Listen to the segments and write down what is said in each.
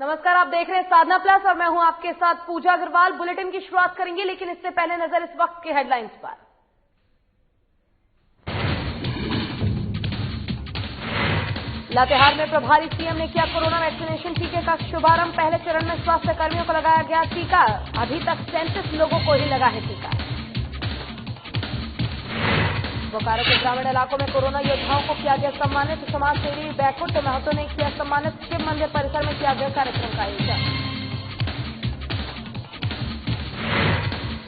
नमस्कार, आप देख रहे हैं साधना प्लस और मैं हूं आपके साथ पूजा अग्रवाल। बुलेटिन की शुरुआत करेंगे, लेकिन इससे पहले नजर इस वक्त के हेडलाइंस पर। लातेहार में प्रभारी सीएम ने किया कोरोना वैक्सीनेशन टीके का शुभारंभ। पहले चरण में स्वास्थ्य कर्मियों को लगाया गया टीका। अभी तक 37 लोगों को ही लगा है टीका। बोकारो के ग्रामीण इलाकों में कोरोना योद्धाओं को किया गया सम्मानित। समाज सेवी बैकुंठ महतो ने किया सम्मानित। शिव मंदिर परिसर में किया गया कार्यक्रम का आयोजन।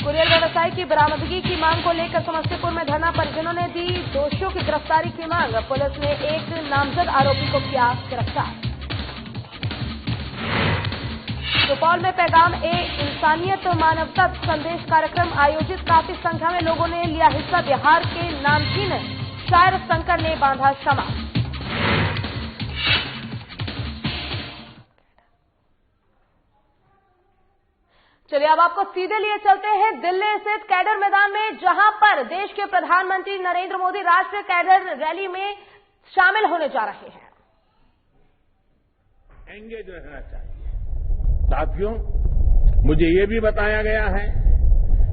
कुरियर व्यवसाय की बरामदगी की मांग को लेकर समस्तीपुर में धरना। परिजनों ने दी दोषियों की गिरफ्तारी की मांग। पुलिस ने एक नामजद आरोपी को किया गिरफ्तार। सुपौल में पैगाम ए इंसानियत मानवता संदेश कार्यक्रम आयोजित। काफी संख्या में लोगों ने लिया हिस्सा। बिहार के नामचीन शायर शंकर ने बांधा क्षमा। चलिए अब आपको सीधे लिए चलते हैं दिल्ली स्थित कैडर मैदान में, जहां पर देश के प्रधानमंत्री नरेंद्र मोदी राष्ट्रीय कैडर रैली में शामिल होने जा रहे हैं। एंगेज रहना चाहिए। साथियों, मुझे ये भी बताया गया है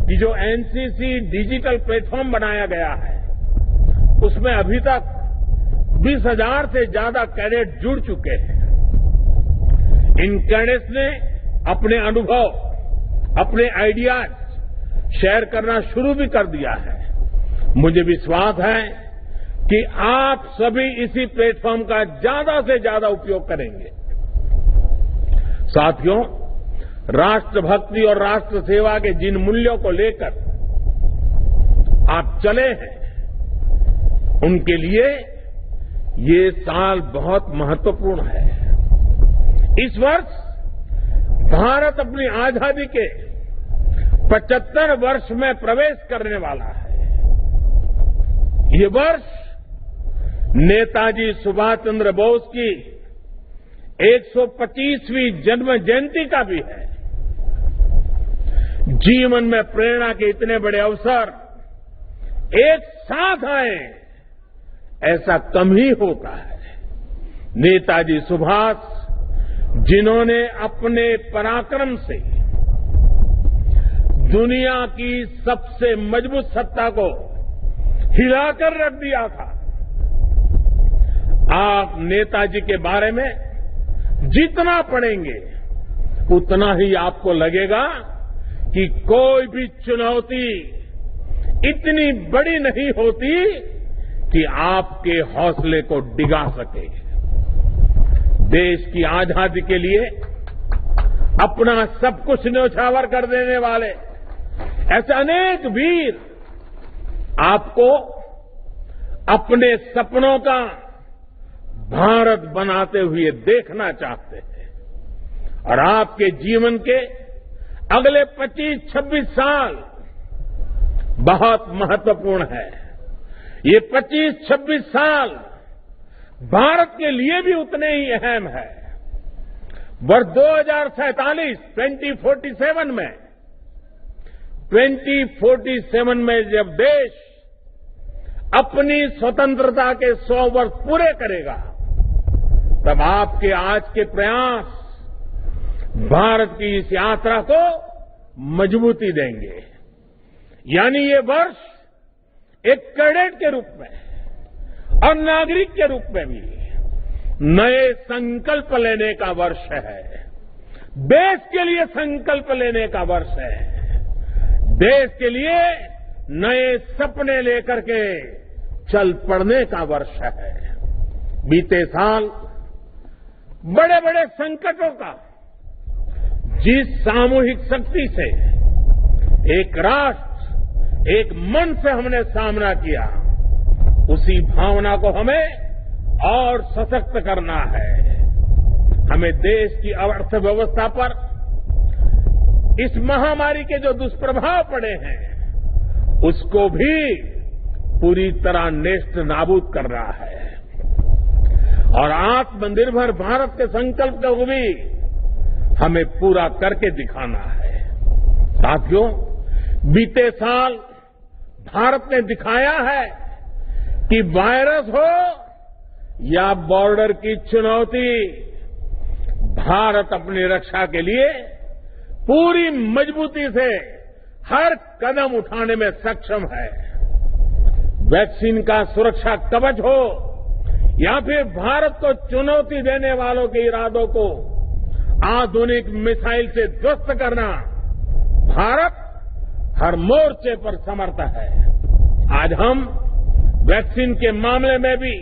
कि जो एनसीसी डिजिटल प्लेटफॉर्म बनाया गया है, उसमें अभी तक 20,000 से ज्यादा कैडेट जुड़ चुके हैं। इन कैडेट्स ने अपने अनुभव, अपने आइडियाज शेयर करना शुरू भी कर दिया है। मुझे विश्वास है कि आप सभी इसी प्लेटफॉर्म का ज्यादा से ज्यादा उपयोग करेंगे। साथियों, राष्ट्रभक्ति और राष्ट्र सेवा के जिन मूल्यों को लेकर आप चले हैं, उनके लिए ये साल बहुत महत्वपूर्ण है। इस वर्ष भारत अपनी आजादी के 75 वर्ष में प्रवेश करने वाला है। ये वर्ष नेताजी सुभाष चंद्र बोस की 125वीं जन्म जयंती का भी है। जीवन में प्रेरणा के इतने बड़े अवसर एक साथ आए, ऐसा कम ही होता है। नेताजी सुभाष, जिन्होंने अपने पराक्रम से दुनिया की सबसे मजबूत सत्ता को हिलाकर रख दिया था। आप नेताजी के बारे में जितना पढ़ेंगे, उतना ही आपको लगेगा कि कोई भी चुनौती इतनी बड़ी नहीं होती कि आपके हौसले को डिगा सके। देश की आजादी के लिए अपना सब कुछ न्यौछावर कर देने वाले ऐसे अनेक वीर आपको अपने सपनों का भारत बनाते हुए देखना चाहते हैं। और आपके जीवन के अगले 25-26 साल बहुत महत्वपूर्ण है। ये 25-26 साल भारत के लिए भी उतने ही अहम है। वर्ष 2047 में जब देश अपनी स्वतंत्रता के 100 वर्ष पूरे करेगा, तब आपके आज के प्रयास भारत की इस यात्रा को मजबूती देंगे। यानी ये वर्ष एक कैडेट के रूप में और नागरिक के रूप में भी नए संकल्प लेने का वर्ष है। देश के लिए संकल्प लेने का वर्ष है। देश के लिए नए सपने लेकर के चल पड़ने का वर्ष है। बीते साल बड़े बड़े संकटों का जिस सामूहिक शक्ति से एक राष्ट्र, एक मन से हमने सामना किया, उसी भावना को हमें और सशक्त करना है। हमें देश की अर्थव्यवस्था पर इस महामारी के जो दुष्प्रभाव पड़े हैं, उसको भी पूरी तरह नेस्त नाबूद करना है। और आत्मनिर्भर भारत के संकल्प को भी हमें पूरा करके दिखाना है। साथियों, बीते साल भारत ने दिखाया है कि वायरस हो या बॉर्डर की चुनौती, भारत अपनी रक्षा के लिए पूरी मजबूती से हर कदम उठाने में सक्षम है। वैक्सीन का सुरक्षा कवच हो या फिर भारत को चुनौती देने वालों के इरादों को आधुनिक मिसाइल से ध्वस्त करना, भारत हर मोर्चे पर समर्थ है। आज हम वैक्सीन के मामले में भी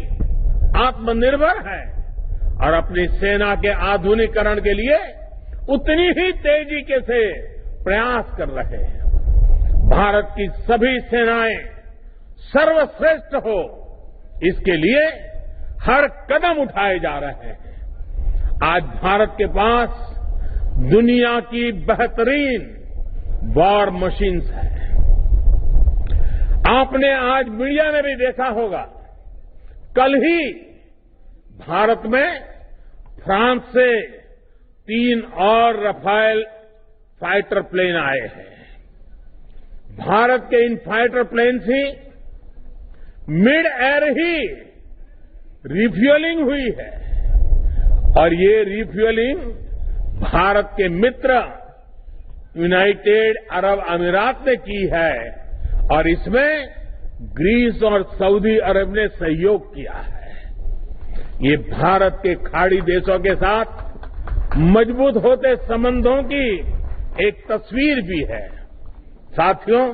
आत्मनिर्भर है और अपनी सेना के आधुनिकीकरण के लिए उतनी ही तेजी के से प्रयास कर रहे हैं। भारत की सभी सेनाएं सर्वश्रेष्ठ हो, इसके लिए हर कदम उठाए जा रहे हैं। आज भारत के पास दुनिया की बेहतरीन वॉर मशीन्स है। आपने आज मीडिया में भी देखा होगा, कल ही भारत में फ्रांस से 3 और रफाल फाइटर प्लेन आए हैं। भारत के इन फाइटर प्लेन से मिड एयर ही रिफ्यूलिंग हुई है और ये रिफ्यूलिंग भारत के मित्र यूनाइटेड अरब अमीरात ने की है और इसमें ग्रीस और सऊदी अरब ने सहयोग किया है। ये भारत के खाड़ी देशों के साथ मजबूत होते संबंधों की एक तस्वीर भी है। साथियों,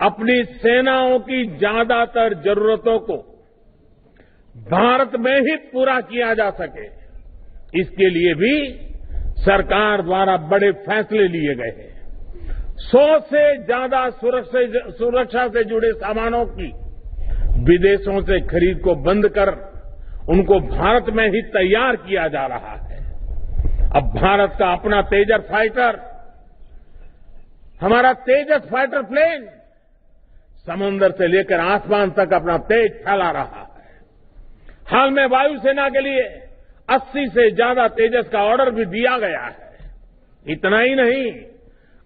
अपनी सेनाओं की ज्यादातर जरूरतों को भारत में ही पूरा किया जा सके, इसके लिए भी सरकार द्वारा बड़े फैसले लिए गए हैं। 100 से ज्यादा सुरक्षा से जुड़े सामानों की विदेशों से खरीद को बंद कर उनको भारत में ही तैयार किया जा रहा है। अब भारत का अपना तेजस फाइटर, हमारा तेजस फाइटर प्लेन समुद्र से लेकर आसमान तक अपना तेज फैला रहा है। हाल में वायुसेना के लिए 80 से ज्यादा तेजस का ऑर्डर भी दिया गया है। इतना ही नहीं,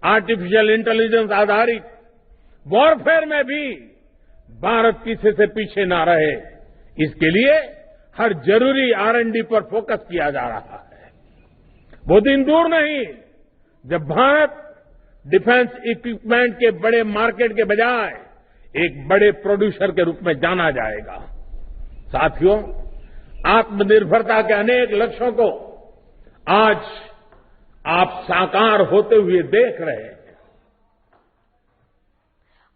आर्टिफिशियल इंटेलिजेंस आधारित वॉरफेयर में भी भारत किसी से पीछे ना रहे, इसके लिए हर जरूरी R&D पर फोकस किया जा रहा है। वो दिन दूर नहीं जब भारत डिफेंस इक्विपमेंट के बड़े मार्केट के बजाय एक बड़े प्रोड्यूसर के रूप में जाना जाएगा। साथियों, आत्मनिर्भरता के अनेक लक्ष्यों को आज आप साकार होते हुए देख रहे हैं।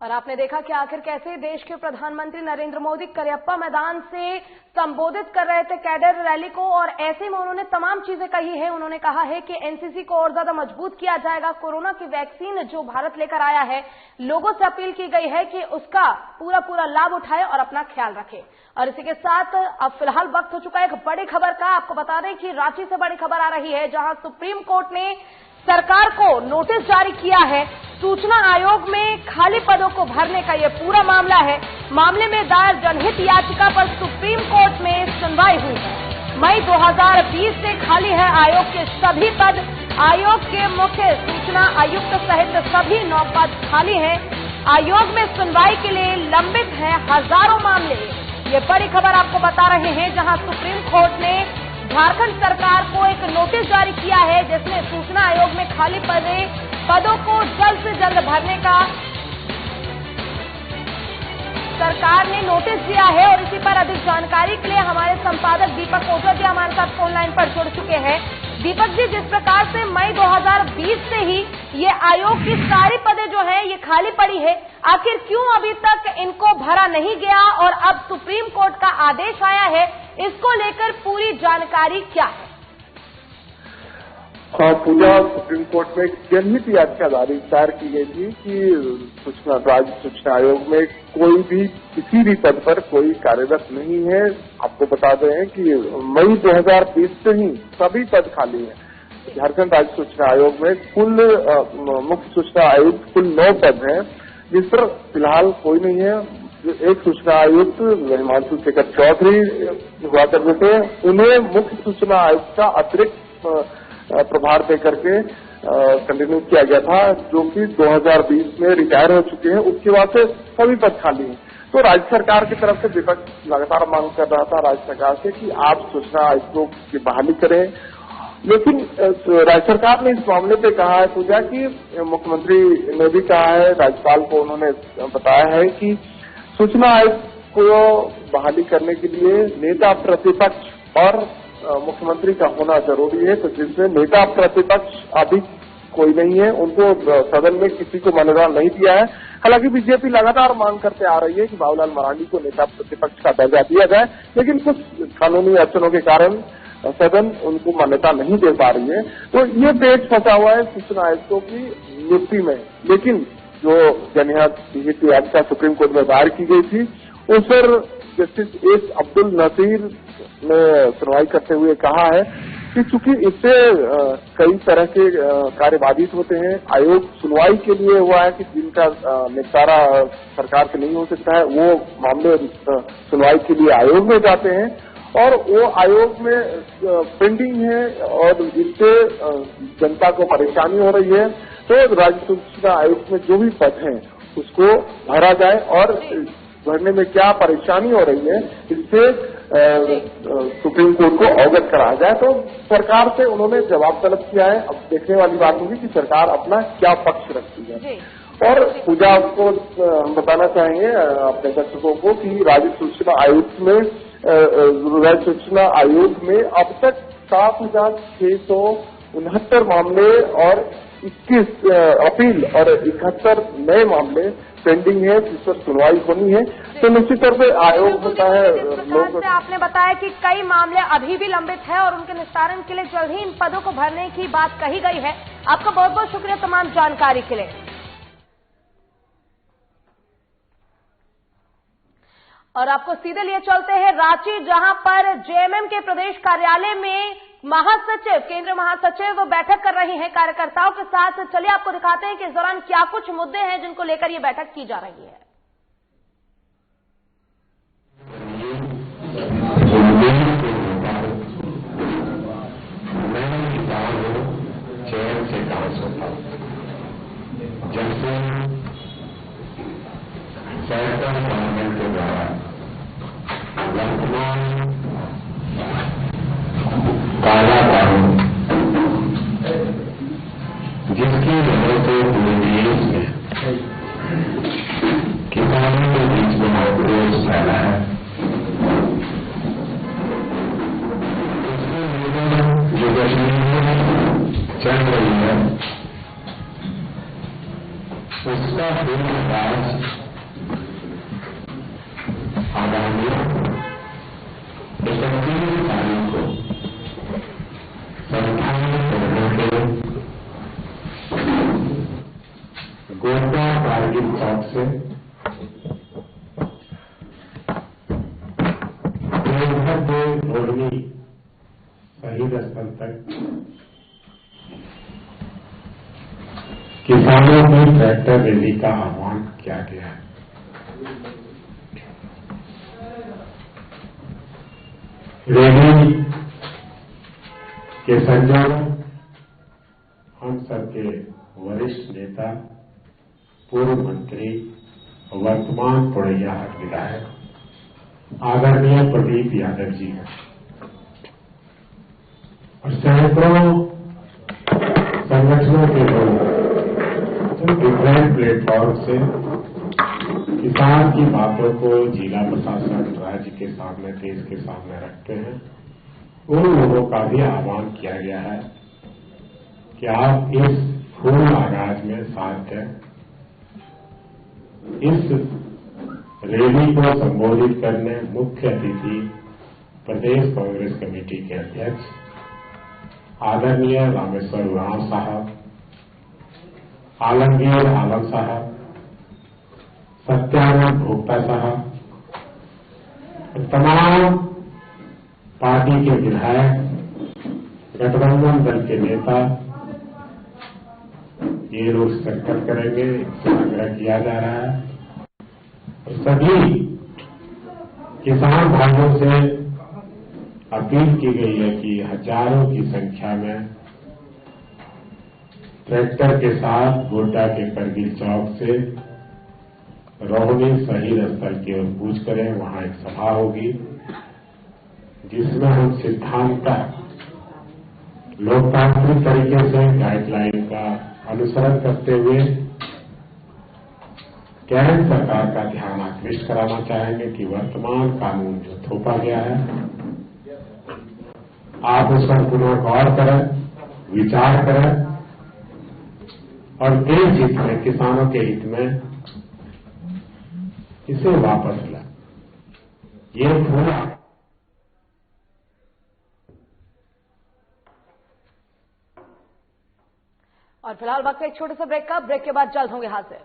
और आपने देखा कि आखिर कैसे देश के प्रधानमंत्री नरेंद्र मोदी करियप्पा मैदान से संबोधित कर रहे थे कैडर रैली को, और ऐसे में उन्होंने तमाम चीजें कही है। उन्होंने कहा है कि एनसीसी को और ज्यादा मजबूत किया जाएगा। कोरोना की वैक्सीन जो भारत लेकर आया है, लोगों से अपील की गई है कि उसका पूरा लाभ उठाए और अपना ख्याल रखें। और इसी के साथ अब फिलहाल वक्त हो चुका है एक बड़ी खबर का। आपको बता दें कि रांची से बड़ी खबर आ रही है, जहां सुप्रीम कोर्ट ने सरकार को नोटिस जारी किया है। सूचना आयोग में खाली पदों को भरने का यह पूरा मामला है। मामले में दायर जनहित याचिका पर सुप्रीम कोर्ट में सुनवाई हुई है। मई 2020 से खाली है आयोग के सभी पद। आयोग के मुख्य सूचना आयुक्त सहित सभी 9 पद खाली हैं। आयोग में सुनवाई के लिए लंबित हैं हजारों मामले। ये बड़ी खबर आपको बता रहे हैं, जहां सुप्रीम कोर्ट ने झारखंड सरकार को एक नोटिस जारी किया है, जिसमें सूचना आयोग में खाली पदों को जल्द से जल्द भरने का सरकार ने नोटिस दिया है। और इसी पर अधिक जानकारी के लिए हमारे संपादक दीपक ओझा जी हमारे साथ फोन लाइन पर जुड़ चुके हैं। दीपक जी, जिस प्रकार से मई 2020 से ही ये आयोग की सारी पदें जो है ये खाली पड़ी है, आखिर क्यों अभी तक इनको भरा नहीं गया और अब सुप्रीम कोर्ट का आदेश आया है, इसको लेकर पूरी जानकारी क्या है? पूजा, सुप्रीम कोर्ट में एक जनहित याचिका दायर की गई थी कि राज्य सूचना आयोग में कोई भी किसी भी पद पर कोई कार्यरत नहीं है। आपको बता दें कि मई 2020 से ही सभी पद खाली हैं। झारखंड राज्य सूचना आयोग में कुल मुख्य सूचना आयुक्त कुल 9 पद हैं, जिस पर फिलहाल कोई नहीं है। एक सूचना आयुक्त हिमांशु शेखर चौधरी हुआ करते थे, उन्हें मुख्य सूचना आयुक्त का अतिरिक्त प्रभार देकर के कंटिन्यू किया गया था, जो कि 2020 में रिटायर हो चुके हैं। उसके बाद से सभी पद खाली हैं। तो राज्य सरकार की तरफ से विपक्ष लगातार मांग कर रहा था राज्य सरकार से कि आप सूचना आयुक्तों की बहाली करें लेकिन राज्य सरकार ने इस मामले पे कहा है पूजा कि मुख्यमंत्री ने भी कहा है, राज्यपाल को उन्होंने बताया है कि सूचना आयोग को बहाली करने के लिए नेता प्रतिपक्ष और मुख्यमंत्री का होना जरूरी है। तो जिसमें नेता प्रतिपक्ष अभी कोई नहीं है, उनको सदन में किसी को मान्यता नहीं दिया है। हालांकि बीजेपी लगातार मांग करते आ रही है कि बाबूलाल मरांडी को नेता प्रतिपक्ष का दर्जा दिया जाए, लेकिन कुछ कानूनी अड़चनों के कारण सदन उनको मान्यता नहीं दे पा रही है। तो ये पेच फंसा हुआ है सूचना आयुक्तों की नियुक्ति में। लेकिन जो जनहित बीजेपी याचिका सुप्रीम कोर्ट में दायर की गई थी, उस पर जस्टिस एस अब्दुल नजीर ने सुनवाई करते हुए कहा है कि चूंकि इससे कई तरह के कार्य बाधित होते हैं, आयोग सुनवाई के लिए हुआ है कि जिनका निपटारा सरकार से नहीं हो सकता है, वो मामले सुनवाई के लिए आयोग में जाते हैं और वो आयोग में पेंडिंग है और जिससे जनता को परेशानी हो रही है। तो राज्य सूचना आयोग में जो भी पद हैं उसको भरा जाए और भरने में क्या परेशानी हो रही है इससे सुप्रीम कोर्ट को अवगत कराया जाए। तो सरकार से उन्होंने जवाब तलब किया है। अब देखने वाली बात होगी कि सरकार अपना क्या पक्ष रखती है। और पूजा आपको हम बताना चाहेंगे अपने दर्शकों को कि राज्य सूचना आयोग में अब तक 7,669 मामले और 21 अपील और 71 नए मामले पेंडिंग है, जिस पर सुनवाई होनी है। तो निश्चित तौर पर आयोग होता है लोग। आपने बताया कि कई मामले अभी भी लंबित है और उनके निस्तारण के लिए जल्द ही इन पदों को भरने की बात कही गई है। आपका बहुत बहुत शुक्रिया तमाम जानकारी के लिए। और आपको सीधे लिए चलते हैं रांची, जहां पर जेएमएम के प्रदेश कार्यालय में महासचिव, केंद्रीय महासचिव बैठक कर रही हैं कार्यकर्ताओं के साथ। चलिए आपको दिखाते हैं कि इस दौरान क्या कुछ मुद्दे हैं जिनको लेकर ये बैठक की जा रही है। चैन से काम होता जैसे सेंट्रल गवर्नमेंट के द्वारा वर्तमान काला कानून जिसकी वजह से पूरे देश में किसानों के बीच में आक्रोश फैला है, जो कश्मीर में चल रही है उसका पूर्ण राज आगामी 31 तारीख को संविधान करने के गोड्डा कारगिल चौक से रोहिणी शहीद स्थल तक किसानों की ट्रैक्टर रैली का आह्वान किया गया है। रैली के संयोजक हम सबके वरिष्ठ नेता, पूर्व मंत्री, वर्तमान पोड़ैयाहाट विधायक आदरणीय प्रदीप यादव जी हैं और सैकड़ों संगठनों के लोग डिफरेंट प्लेटफॉर्म से किसान की बातों को जिला प्रशासन, राज्य के सामने, देश के सामने रखते हैं। उन लोगों का भी आह्वान किया गया है कि आप इस फूल आगाज में साथ दें। इस रैली को संबोधित करने मुख्य अतिथि प्रदेश कांग्रेस कमेटी के अध्यक्ष आदरणीय रामेश्वर उरांव साहब, आलमगीर आलम साहब, सत्यानंद भोक्ता साहब, तमाम पार्टी के विधायक, गठबंधन दल के नेता ये लोग शिरकत करेंगे, इससे आग्रह किया जा रहा है। और सभी किसान भाइयों से अपील की गई है कि हजारों की संख्या में ट्रैक्टर के साथ गोड्डा के करगिल चौक से रोहिणी शहीद स्थल की ओर कूच करें। वहां एक सभा होगी जिसमें हम सिद्धांत लोकतांत्रिक तरीके से गाइडलाइन का अनुसरण करते हुए केंद्र सरकार का ध्यान आकृष्ट कराना चाहेंगे कि वर्तमान कानून जो थोपा गया है, आप उस पर पुनः गौर करें, विचार करें और देश हित में, किसानों के हित में इसे वापस लें। ये पूरा और फिलहाल वक्त एक छोटे से ब्रेक का। ब्रेक के बाद जल्द होंगे हाजिर।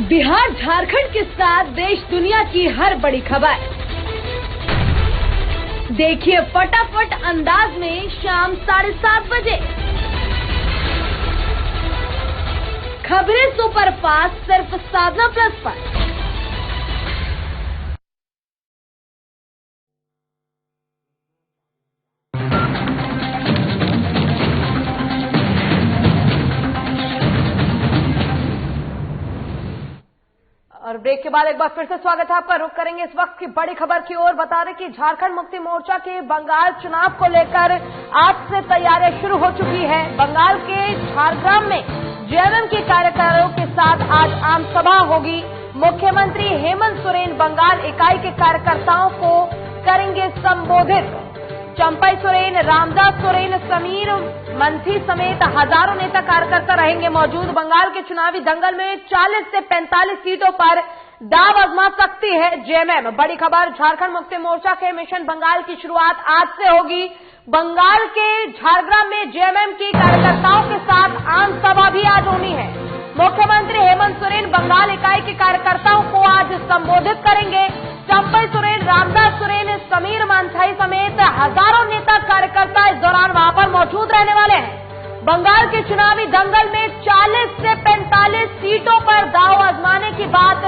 बिहार झारखंड के साथ देश दुनिया की हर बड़ी खबर देखिए फटाफट अंदाज में शाम 7:30 बजे। खबरें सुपरफास्ट सिर्फ साधना प्लस पर। और ब्रेक के बाद एक बार फिर से स्वागत है आपका। रुक करेंगे इस वक्त की बड़ी खबर की ओर। बता दें कि झारखंड मुक्ति मोर्चा के बंगाल चुनाव को लेकर आज से तैयारियां शुरू हो चुकी है। बंगाल के झारग्राम में जेएमएम के कार्यकर्ताओं के साथ आज आम सभा होगी। मुख्यमंत्री हेमंत सोरेन बंगाल इकाई के कार्यकर्ताओं को करेंगे संबोधित। चंपई सोरेन, रामदास सोरेन, समीर मंथी समेत हजारों नेता कार्यकर्ता रहेंगे मौजूद। बंगाल के चुनावी दंगल में 40 से 45 सीटों पर दाव आजमा सकती है जेएमएम। बड़ी खबर, झारखंड मुक्ति मोर्चा के मिशन बंगाल की शुरुआत आज से होगी। बंगाल के झारग्राम में जेएमएम के कार्यकर्ताओं के साथ आम सभा भी आज होनी है। मुख्यमंत्री हेमंत सोरेन बंगाल इकाई के कार्यकर्ताओं को आज संबोधित करेंगे। चंपई सोरेन, रामदास सोरेन, समीर मंथाई समेत हजारों नेता कार्यकर्ता इस दौरान वहां पर मौजूद रहने वाले हैं। बंगाल के चुनावी दंगल में 40 से 45 सीटों पर दाव आजमाने की बात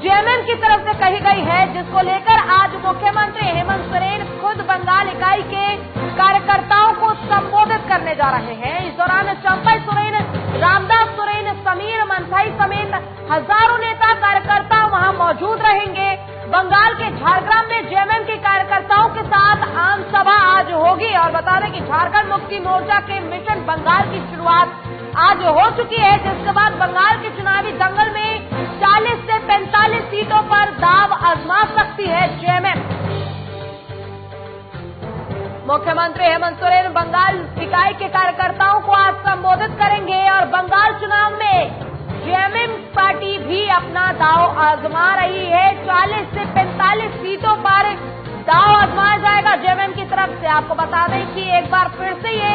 जेएमएम की तरफ से कही गई है, जिसको लेकर आज मुख्यमंत्री हेमंत सोरेन खुद बंगाल इकाई के कार्यकर्ताओं को संबोधित करने जा रहे हैं। इस दौरान चंपई सोरेन, रामदास सोरेन, समीर मंथाई समेत हजारों नेता कार्यकर्ता वहां मौजूद रहेंगे। बंगाल के झारग्राम में जेएमएम के कार्यकर्ताओं के साथ आम सभा आज होगी। और बता दें कि झारखंड मुक्ति मोर्चा के मिशन बंगाल की शुरुआत आज हो चुकी है, जिसके बाद बंगाल के चुनावी दंगल में 40 से 45 सीटों पर दाव आजमा सकती है जेएमएम। मुख्यमंत्री हेमंत सोरेन बंगाल इकाई के कार्यकर्ताओं को आज संबोधित करेंगे। और बंगाल चुनाव में जेएमएम पार्टी भी अपना दाव आजमा रही है। 40 से 45 सीटों पर दाव आजमाया जाएगा जेएमएम की तरफ से। आपको बता दें कि एक बार फिर से ये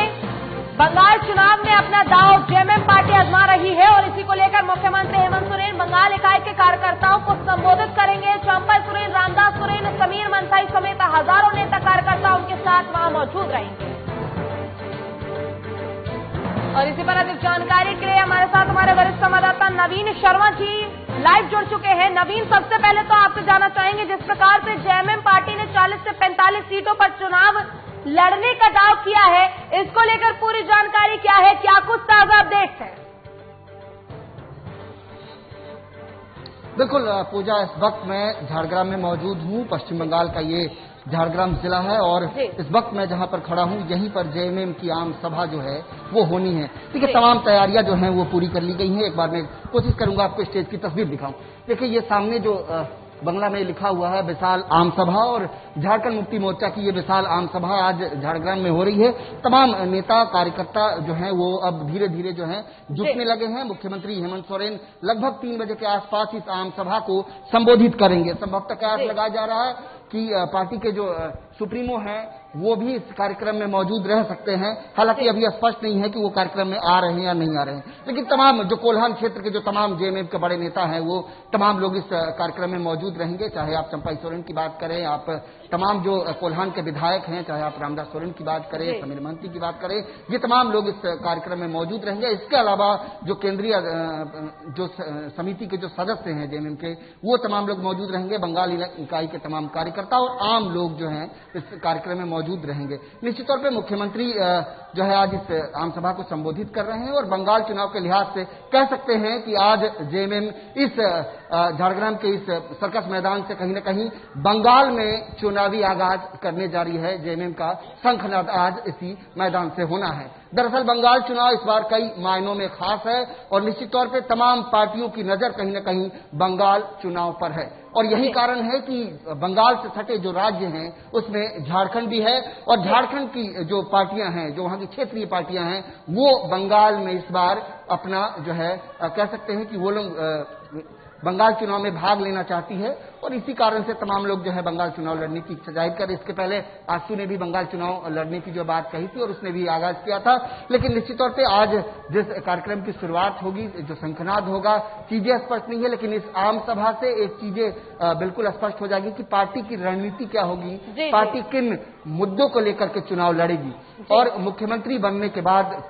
बंगाल चुनाव में अपना दाव जेएमएम पार्टी आजमा रही है। और इसी को लेकर मुख्यमंत्री हेमंत सोरेन बंगाल इकाई के कार्यकर्ताओं को संबोधित करेंगे। चंपई सोरेन, रामदास सोरेन, समीर मंथाई समेत हजारों नेता कार्यकर्ता उनके साथ वहां मौजूद रहेंगे। और इसी पर अधिक जानकारी के लिए हमारे साथ हमारे वरिष्ठ संवाददाता नवीन शर्मा जी लाइव जुड़ चुके हैं। नवीन, सबसे पहले तो आपसे जानना चाहेंगे, जिस प्रकार से जेएमएम पार्टी ने 40 से 45 सीटों पर चुनाव लड़ने का दाव किया है, इसको लेकर पूरी जानकारी क्या है, क्या कुछ ताजा अपडेट्स हैं? बिल्कुल पूजा, इस वक्त मैं झारग्राम में मौजूद हूँ। पश्चिम बंगाल का ये झारग्राम जिला है और इस वक्त मैं जहां पर खड़ा हूं यहीं पर जेएमएम की आम सभा जो है वो होनी है। देखिए तमाम तैयारियां जो हैं वो पूरी कर ली गई हैं। एक बार मैं कोशिश करूंगा आपको स्टेज की तस्वीर दिखाऊं। देखिए ये सामने जो बंगला में लिखा हुआ है विशाल आम सभा, और झारखंड मुक्ति मोर्चा की ये विशाल आम सभा आज झारग्राम में हो रही है। तमाम नेता कार्यकर्ता जो हैं वो अब धीरे धीरे जो हैं जुटने लगे हैं। मुख्यमंत्री हेमंत सोरेन लगभग 3 बजे के आसपास इस आम सभा को संबोधित करेंगे। संभवतः कयास लगाया जा रहा है कि पार्टी के जो सुप्रीमो हैं वो भी इस कार्यक्रम में मौजूद रह सकते हैं। हालांकि अभी स्पष्ट नहीं है कि वो कार्यक्रम में आ रहे हैं या नहीं आ रहे हैं, लेकिन तमाम जो कोल्हान क्षेत्र के जो तमाम जेएमएम के बड़े नेता हैं वो तमाम लोग इस कार्यक्रम में मौजूद रहेंगे। चाहे आप चंपई सोरेन की बात करें, आप तमाम जो कोल्हान के विधायक हैं, चाहे आप रामदास सोरेन की बात करें, समीर मंथी की बात करें, ये तमाम लोग इस कार्यक्रम में मौजूद रहेंगे। इसके अलावा जो केंद्रीय जो समिति के जो सदस्य हैं जेएमएम के, वो तमाम लोग मौजूद रहेंगे। बंगाल इकाई के तमाम कार्यकर्ता और आम लोग जो हैं इस कार्यक्रम में मौजूद रहेंगे। निश्चित तौर पर मुख्यमंत्री जो है आज इस आम सभा को संबोधित कर रहे हैं और बंगाल चुनाव के लिहाज से कह सकते हैं कि आज जेएमएम इस झारग्राम के इस सर्कस मैदान से कहीं न कहीं बंगाल में चुनावी आगाज करने जा रही है। जेएमएम का शंखनाद आज इसी मैदान से होना है। दरअसल बंगाल चुनाव इस बार कई मायनों में खास है और निश्चित तौर पर तमाम पार्टियों की नजर कहीं न कहीं बंगाल चुनाव पर है और यही कारण है कि बंगाल से सटे जो राज्य हैं उसमें झारखंड भी है और झारखंड की जो पार्टियां हैं, जो वहां की क्षेत्रीय पार्टियां हैं, वो बंगाल में इस बार अपना जो है कह सकते हैं कि वो लोग बंगाल चुनाव में भाग लेना चाहती है और इसी कारण से तमाम लोग जो है बंगाल चुनाव लड़ने की इच्छा जाहिर कर। इसके पहले आसू ने भी बंगाल चुनाव लड़ने की जो बात कही थी और उसने भी आगाज किया था, लेकिन निश्चित तौर पे आज जिस कार्यक्रम की शुरुआत होगी, जो शंखनाद होगा, चीजें स्पष्ट नहीं है, लेकिन इस आम सभा से एक चीजें बिल्कुल स्पष्ट हो जाएगी कि पार्टी की रणनीति क्या होगी, पार्टी किन मुद्दों को लेकर के चुनाव लड़ेगी। और मुख्यमंत्री बनने के बाद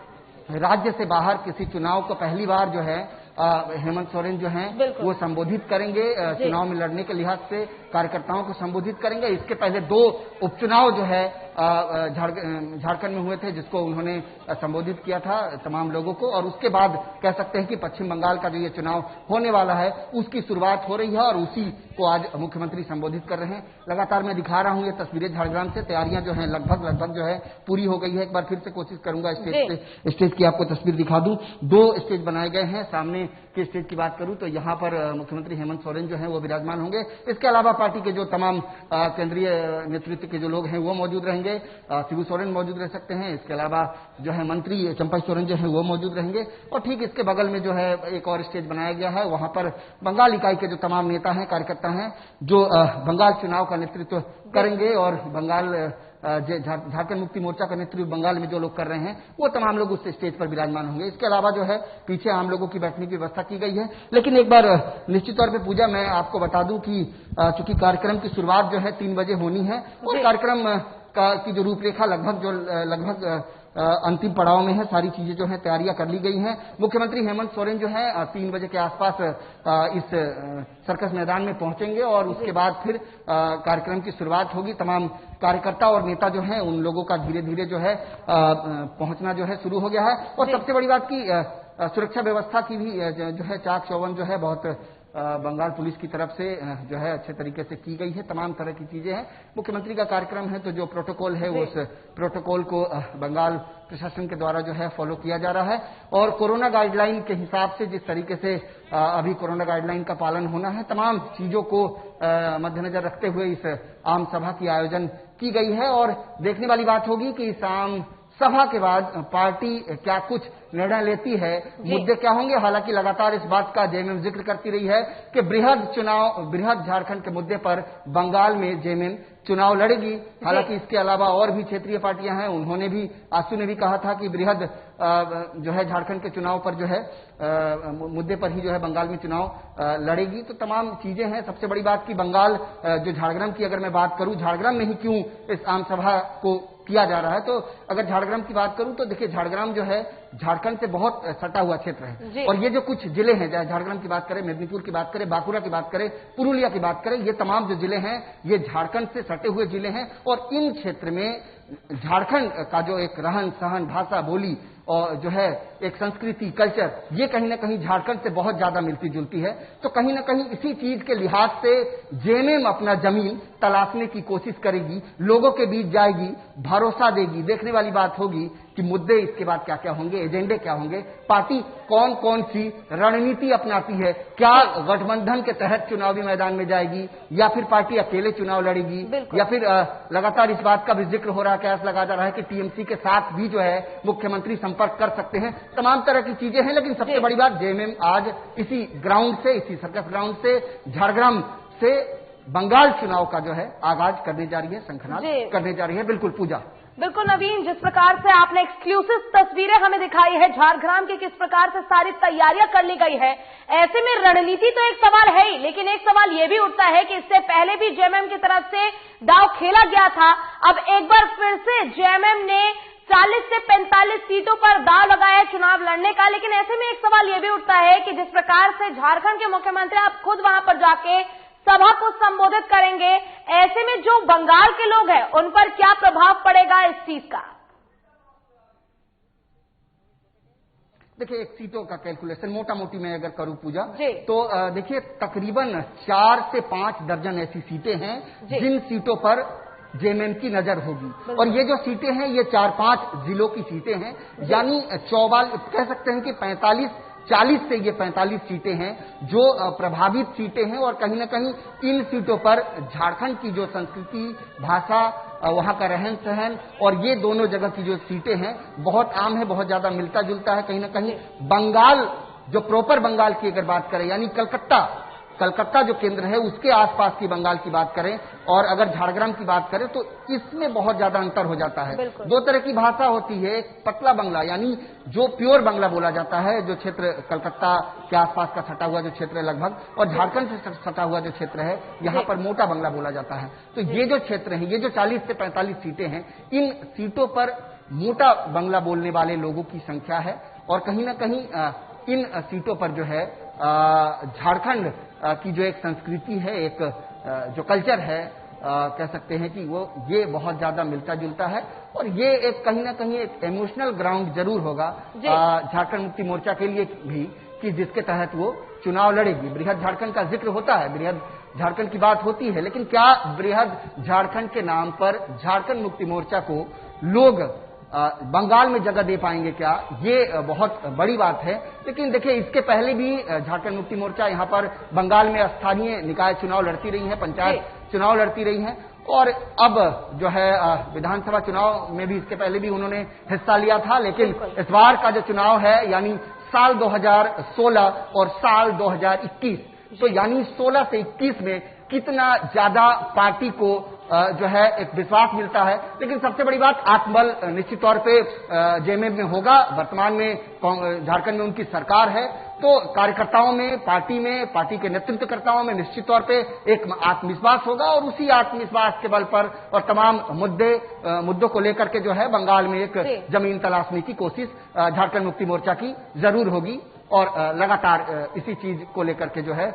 राज्य से बाहर किसी चुनाव को पहली बार जो है हेमंत सोरेन जो हैं वो संबोधित करेंगे, चुनाव में लड़ने के लिहाज से कार्यकर्ताओं को संबोधित करेंगे। इसके पहले 2 उपचुनाव जो है झारखंड में हुए थे जिसको उन्होंने संबोधित किया था तमाम लोगों को और उसके बाद कह सकते हैं कि पश्चिम बंगाल का जो ये चुनाव होने वाला है उसकी शुरुआत हो रही है और उसी को आज मुख्यमंत्री संबोधित कर रहे हैं। लगातार मैं दिखा रहा हूं ये तस्वीरें झारग्राम से, तैयारियां जो है लगभग जो है पूरी हो गई है। एक बार फिर से कोशिश करूंगा स्टेज की आपको तस्वीर दिखा दूं। 2 स्टेज बनाए गए हैं। सामने के स्टेज की बात करूं तो यहाँ पर मुख्यमंत्री हेमंत सोरेन जो है वो विराजमान होंगे। इसके अलावा पार्टी के जो तमाम केंद्रीय नेतृत्व के जो लोग हैं वो मौजूद रहेंगे। शिबू सोरेन मौजूद रह सकते हैं। इसके अलावा जो है मंत्री चंपा सोरेन जो है वो मौजूद रहेंगे और ठीक इसके बगल में जो है एक और स्टेज बनाया गया है, वहां पर बंगाल इकाई के जो तमाम नेता हैं, कार्यकर्ता हैं, जो बंगाल चुनाव का नेतृत्व करेंगे और बंगाल झारखंड मुक्ति मोर्चा का नेतृत्व बंगाल में जो लोग कर रहे हैं वो तमाम लोग उस स्टेज पर विराजमान होंगे। इसके अलावा जो है पीछे आम लोगों की बैठने की व्यवस्था की गई है। लेकिन एक बार निश्चित तौर पे पूजा मैं आपको बता दूं कि चूंकि कार्यक्रम की शुरुआत जो है 3 बजे होनी है और कार्यक्रम की जो रूपरेखा लगभग अंतिम पड़ाव में है, सारी चीजें जो है तैयारियां कर ली गई हैं। मुख्यमंत्री हेमंत सोरेन जो है 3 बजे के आसपास इस सर्कस मैदान में पहुंचेंगे और उसके बाद फिर कार्यक्रम की शुरुआत होगी। तमाम कार्यकर्ता और नेता जो हैं उन लोगों का धीरे धीरे जो है पहुंचना जो है शुरू हो गया है और सबसे बड़ी बात की सुरक्षा व्यवस्था की भी जो है चाक चौबंद जो है बहुत बंगाल पुलिस की तरफ से जो है अच्छे तरीके से की गई है। तमाम तरह की चीजें हैं। मुख्यमंत्री का कार्यक्रम है तो जो प्रोटोकॉल है वो उस प्रोटोकॉल को बंगाल प्रशासन के द्वारा जो है फॉलो किया जा रहा है और कोरोना गाइडलाइन के हिसाब से जिस तरीके से अभी कोरोना गाइडलाइन का पालन होना है, तमाम चीजों को मद्देनजर रखते हुए इस आम सभा की आयोजन की गई है और देखने वाली बात होगी कि इस आम सभा के बाद पार्टी क्या कुछ निर्णय लेती है, मुद्दे क्या होंगे। हालांकि लगातार इस बात का जेएमएम जिक्र करती रही है कि बृहद झारखंड के मुद्दे पर बंगाल में जेएमएम चुनाव लड़ेगी। हालांकि इसके अलावा और भी क्षेत्रीय पार्टियां हैं, उन्होंने भी आसू ने भी कहा था कि बृहद जो है झारखंड के चुनाव पर जो है मुद्दे पर ही जो है बंगाल में चुनाव लड़ेगी। तो तमाम चीजें हैं। सबसे बड़ी बात की बंगाल जो झारग्राम की अगर मैं बात करूं, झारग्राम में ही क्यों इस आम सभा को किया जा रहा है, तो अगर झारग्राम की बात करूं तो देखिए झारग्राम जो है झारखंड से बहुत सटा हुआ क्षेत्र है और ये जो कुछ जिले हैं, चाहे झारग्राम की बात करें, मेदिनीपुर की बात करें, बांकुड़ा की बात करें, पुरुलिया की बात करें, ये तमाम जो जिले हैं ये झारखंड से सटे हुए जिले हैं और इन क्षेत्र में झारखंड का जो एक रहन सहन, भाषा, बोली और जो है एक संस्कृति, कल्चर, ये कहीं ना कहीं झारखंड से बहुत ज्यादा मिलती जुलती है। तो कहीं ना कहीं इसी चीज के लिहाज से जेएमएम अपना जमीन तलाशने की कोशिश करेगी, लोगों के बीच जाएगी, भरोसा देगी। देखने वाली बात होगी कि मुद्दे इसके बाद क्या क्या होंगे, एजेंडे क्या होंगे, पार्टी कौन कौन सी रणनीति अपनाती है, क्या गठबंधन के तहत चुनावी मैदान में जाएगी या फिर पार्टी अकेले चुनाव लड़ेगी या फिर लगातार इस बात का भी जिक्र हो रहा है, कयास लगा जा रहा है कि टीएमसी के साथ भी जो है मुख्यमंत्री संपर्क कर सकते हैं। तमाम तरह की चीजें हैं। लेकिन सबसे बड़ी बात जेएमएम आज इसी ग्राउंड से, इसी सर्कस ग्राउंड से, झारग्राम से बंगाल चुनाव का जो है आगाज करने जा रही है, शंखनाद करने जा रही है। बिल्कुल पूजा, बिल्कुल नवीन, जिस प्रकार से आपने एक्सक्लूसिव तस्वीरें हमें दिखाई है झारग्राम की, किस प्रकार से सारी तैयारियां कर ली गई है, ऐसे में रणनीति तो एक सवाल है ही, लेकिन एक सवाल यह भी उठता है कि इससे पहले भी जेएमएम की तरफ से दांव खेला गया था। अब एक बार फिर से जेएमएम ने 40 से 45 सीटों पर दांव लगाया चुनाव लड़ने का। लेकिन ऐसे में एक सवाल यह भी उठता है कि जिस प्रकार से झारखंड के मुख्यमंत्री आप खुद वहां पर जाके सभा को संबोधित करेंगे। ऐसे में जो बंगाल के लोग हैं उन पर क्या प्रभाव पड़ेगा इस चीज का? देखिए, एक सीटों का कैलकुलेशन मोटा मोटी मैं अगर करूं पूजा, जी। तो देखिए तकरीबन 4 से 5 दर्जन ऐसी सीटें हैं जिन सीटों पर जेएमएम की नजर होगी। और ये जो सीटें हैं ये 4-5 जिलों की सीटें हैं, यानी 44 कह सकते हैं कि 40 से ये 45 सीटें हैं जो प्रभावित सीटें हैं। और कहीं ना कहीं इन सीटों पर झारखंड की जो संस्कृति, भाषा, वहां का रहन सहन और ये दोनों जगह की जो सीटें हैं बहुत आम है, बहुत ज्यादा मिलता जुलता है। कहीं ना कहीं बंगाल, जो प्रॉपर बंगाल की अगर बात करें, यानी कलकत्ता जो केंद्र है उसके आसपास की बंगाल की बात करें और अगर झारग्राम की बात करें तो इसमें बहुत ज्यादा अंतर हो जाता है। दो तरह की भाषा होती है, एक पतला बंगला यानी जो प्योर बंगला बोला जाता है, जो क्षेत्र कलकत्ता के आसपास का सटा हुआ जो क्षेत्र है लगभग, और झारखंड से सटा हुआ जो क्षेत्र है यहाँ पर मोटा बंगला बोला जाता है। तो ये जो क्षेत्र है, ये जो 40 से 45 सीटें हैं, इन सीटों पर मोटा बंगला बोलने वाले लोगों की संख्या है। और कहीं ना कहीं इन सीटों पर जो है झारखंड की जो एक संस्कृति है, एक जो कल्चर है, कह सकते हैं कि वो ये बहुत ज्यादा मिलता जुलता है। और ये एक कहीं ना कहीं एक इमोशनल ग्राउंड जरूर होगा झारखंड मुक्ति मोर्चा के लिए भी, कि जिसके तहत वो चुनाव लड़ेगी। बृहद झारखंड का जिक्र होता है, बृहद झारखंड की बात होती है, लेकिन क्या बृहद झारखंड के नाम पर झारखंड मुक्ति मोर्चा को लोग बंगाल में जगह दे पाएंगे क्या, ये बहुत बड़ी बात है। लेकिन देखिए, इसके पहले भी झारखंड मुक्ति मोर्चा यहाँ पर बंगाल में स्थानीय निकाय चुनाव लड़ती रही है, पंचायत चुनाव लड़ती रही है, और अब जो है विधानसभा चुनाव में भी इसके पहले भी उन्होंने हिस्सा लिया था। लेकिन इस बार का जो चुनाव है, यानी साल 2016 और साल 2021, तो यानी 16 से 21 में कितना ज्यादा पार्टी को जो है एक विश्वास मिलता है। लेकिन सबसे बड़ी बात, आत्मबल निश्चित तौर पे जेएमएम में होगा। वर्तमान में झारखंड में उनकी सरकार है, तो कार्यकर्ताओं में, पार्टी के नेतृत्वकर्ताओं में निश्चित तौर पे एक आत्मविश्वास होगा। और उसी आत्मविश्वास के बल पर और तमाम मुद्दों को लेकर के जो है बंगाल में एक जमीन तलाशने की कोशिश झारखंड मुक्ति मोर्चा की जरूर होगी। और लगातार इसी चीज को लेकर के जो है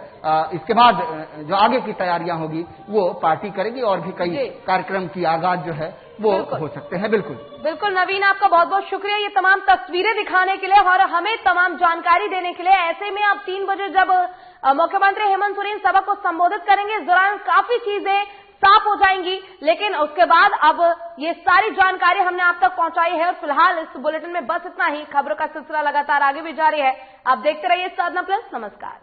इसके बाद जो आगे की तैयारियां होगी वो पार्टी करेगी, और भी कई कार्यक्रम की आगाज जो है वो हो सकते हैं। बिल्कुल नवीन, आपका बहुत बहुत शुक्रिया ये तमाम तस्वीरें दिखाने के लिए और हमें तमाम जानकारी देने के लिए। ऐसे में अब 3 बजे जब मुख्यमंत्री हेमंत सोरेन सभा को संबोधित करेंगे, इस दौरान काफी चीजें साफ हो जाएंगी। लेकिन उसके बाद अब ये सारी जानकारी हमने आप तक पहुंचाई है और फिलहाल इस बुलेटिन में बस इतना ही। खबरों का सिलसिला लगातार आगे भी जारी है। आप देखते रहिए साधना प्लस। नमस्कार।